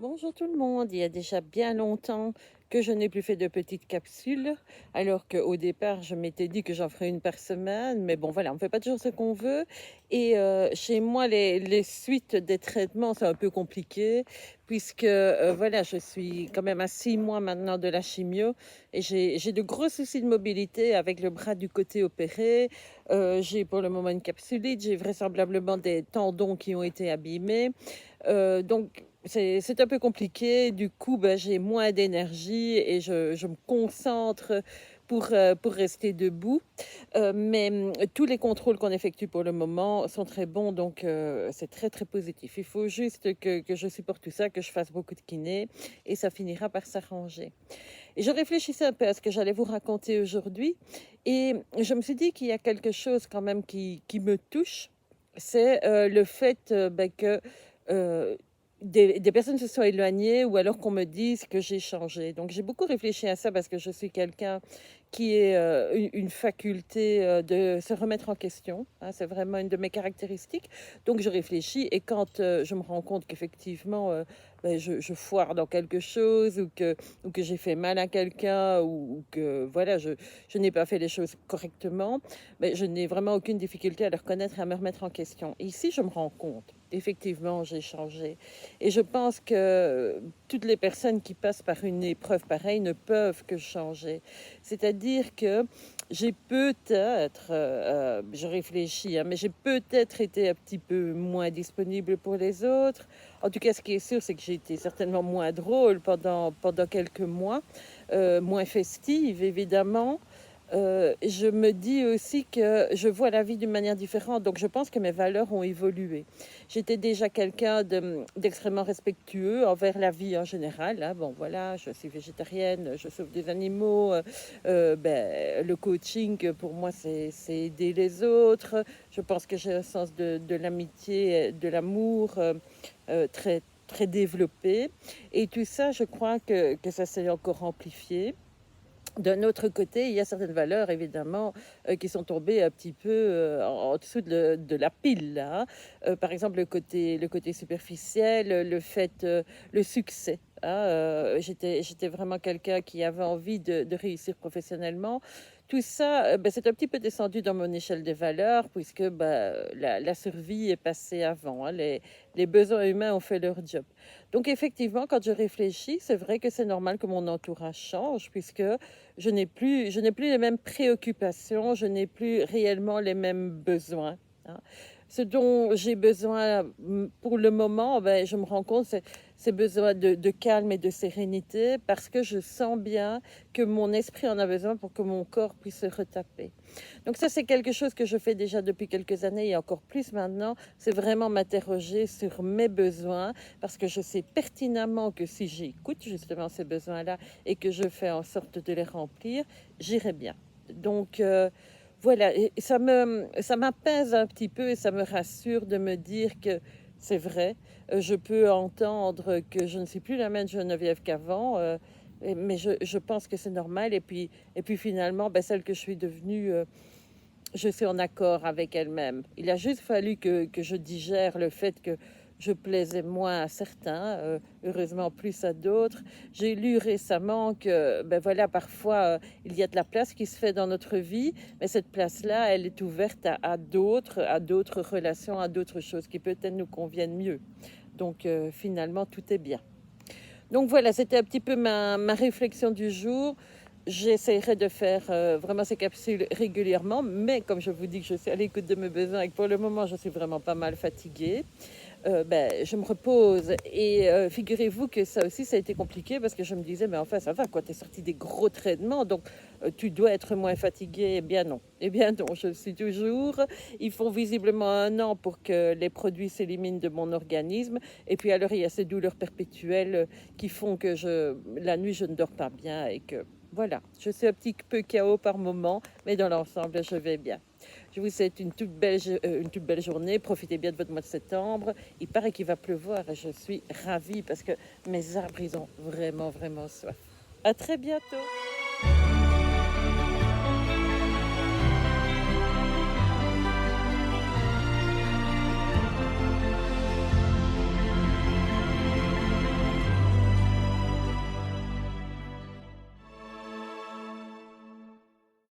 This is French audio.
Bonjour tout le monde, il y a déjà bien longtemps que je n'ai plus fait de petites capsules, alors qu'au départ je m'étais dit que j'en ferais une par semaine, mais bon voilà, on ne fait pas toujours ce qu'on veut. Et chez moi, les suites des traitements, c'est un peu compliqué, puisque voilà, je suis quand même à 6 mois maintenant de la chimio, et j'ai de gros soucis de mobilité avec le bras du côté opéré. J'ai pour le moment une capsulite, j'ai vraisemblablement des tendons qui ont été abîmés. Donc, c'est un peu compliqué. Du coup, ben, j'ai moins d'énergie et je me concentre pour rester debout. Mais tous les contrôles qu'on effectue pour le moment sont très bons, donc c'est très, très positif. Il faut juste que je supporte tout ça, que je fasse beaucoup de kiné et ça finira par s'arranger. Et je réfléchissais un peu à ce que j'allais vous raconter aujourd'hui et je me suis dit qu'il y a quelque chose quand même qui me touche. C'est le fait ben, que euh, des personnes se soient éloignées ou alors qu'on me dise que j'ai changé. Donc j'ai beaucoup réfléchi à ça parce que je suis quelqu'un qui est une faculté de se remettre en question, hein, c'est vraiment une de mes caractéristiques. Donc je réfléchis et quand je me rends compte qu'effectivement ben, je foire dans quelque chose ou que j'ai fait mal à quelqu'un ou que voilà, je n'ai pas fait les choses correctement, mais je n'ai vraiment aucune difficulté à le reconnaître et à me remettre en question. Et ici, je me rends compte, effectivement, j'ai changé. Et je pense que toutes les personnes qui passent par une épreuve pareille ne peuvent que changer. C'est-à-dire que j'ai peut-être, je réfléchis, hein, mais j'ai peut-être été un petit peu moins disponible pour les autres. En tout cas, ce qui est sûr, c'est que j'ai été certainement moins drôle pendant quelques mois, moins festive, évidemment. Je me dis aussi que je vois la vie d'une manière différente, donc je pense que mes valeurs ont évolué. J'étais déjà quelqu'un d'extrêmement respectueux envers la vie en général, hein. Bon, voilà, je suis végétarienne, je sauve des animaux. Ben, le coaching, pour moi, c'est aider les autres. Je pense que j'ai un sens de l'amitié, de l'amour très, très développé. Et tout ça, je crois que ça s'est encore amplifié. D'un autre côté, il y a certaines valeurs, évidemment, qui sont tombées un petit peu en dessous de la pile, là, hein. Par exemple, le côté superficiel, le fait, le succès, hein. J'étais vraiment quelqu'un qui avait envie de réussir professionnellement. Tout ça, ben, c'est un petit peu descendu dans mon échelle des valeurs, puisque ben, la survie est passée avant, hein. Les besoins humains ont fait leur job. Donc, effectivement, quand je réfléchis, c'est vrai que c'est normal que mon entourage change, puisque je n'ai plus les mêmes préoccupations, je n'ai plus réellement les mêmes besoins, hein. Ce dont j'ai besoin pour le moment, ben, je me rends compte, c'est besoin de calme et de sérénité parce que je sens bien que mon esprit en a besoin pour que mon corps puisse se retaper. Donc ça, c'est quelque chose que je fais déjà depuis quelques années et encore plus maintenant, c'est vraiment m'interroger sur mes besoins parce que je sais pertinemment que si j'écoute justement ces besoins-là et que je fais en sorte de les remplir, j'irai bien. Donc voilà, et ça m'apaise un petit peu et ça me rassure de me dire que c'est vrai, je peux entendre que je ne suis plus la même Geneviève qu'avant, mais je pense que c'est normal. Et puis finalement, ben, celle que je suis devenue, je suis en accord avec elle-même. Il a juste fallu que je digère le fait que je plaisais moins à certains, heureusement plus à d'autres. J'ai lu récemment que, ben voilà, parfois, il y a de la place qui se fait dans notre vie, mais cette place-là, elle est ouverte à d'autres relations, à d'autres choses qui peut-être nous conviennent mieux. Donc, finalement, tout est bien. Donc voilà, c'était un petit peu ma réflexion du jour. J'essaierai de faire vraiment ces capsules régulièrement, mais comme je vous dis que je suis à l'écoute de mes besoins et que pour le moment je suis vraiment pas mal fatiguée, ben, je me repose. Et figurez-vous que ça aussi, ça a été compliqué parce que je me disais, mais enfin, ça va, quoi, t'es sorti des gros traitements, donc tu dois être moins fatigué. Eh bien non. Eh bien non, je le suis toujours. Il faut visiblement 1 an pour que les produits s'éliminent de mon organisme. Et puis alors, il y a ces douleurs perpétuelles qui font que la nuit, je ne dors pas bien et que... Voilà, je suis un petit peu KO par moment, mais dans l'ensemble, je vais bien. Je vous souhaite une toute belle journée. Profitez bien de votre mois de septembre. Il paraît qu'il va pleuvoir et je suis ravie parce que mes arbres, ils ont vraiment, vraiment soif. À très bientôt.